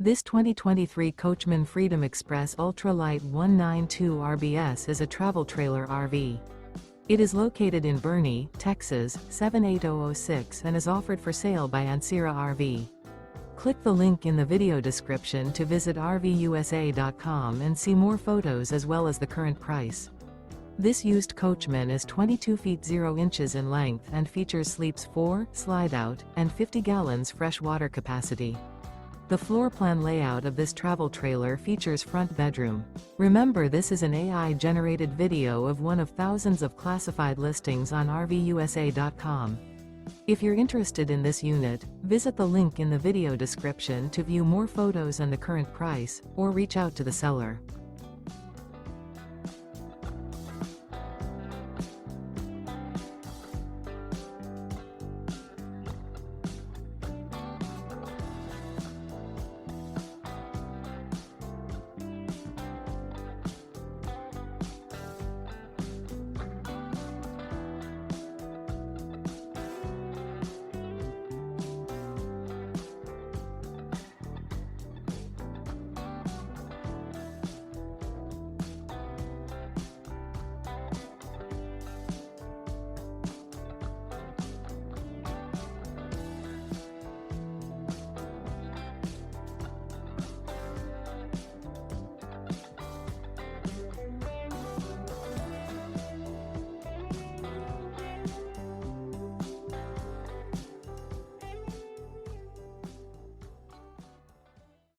This 2023 Coachmen Freedom Express Ultra Lite 192 RBS is a travel trailer RV. It is located in Boerne, Texas, 78006 and is offered for sale by Ancira RV. Click the link in the video description to visit RVUSA.com and see more photos as well as the current price. This used coachman is 22 feet 0 inches in length and features sleeps 4, Slideout, and 50 gallons fresh water capacity. The floor plan layout of this travel trailer features front bedroom. Remember, this is an AI-generated video of one of thousands of classified listings on RVUSA.com. If you're interested in this unit, visit the link in the video description to view more photos and the current price, or reach out to the seller.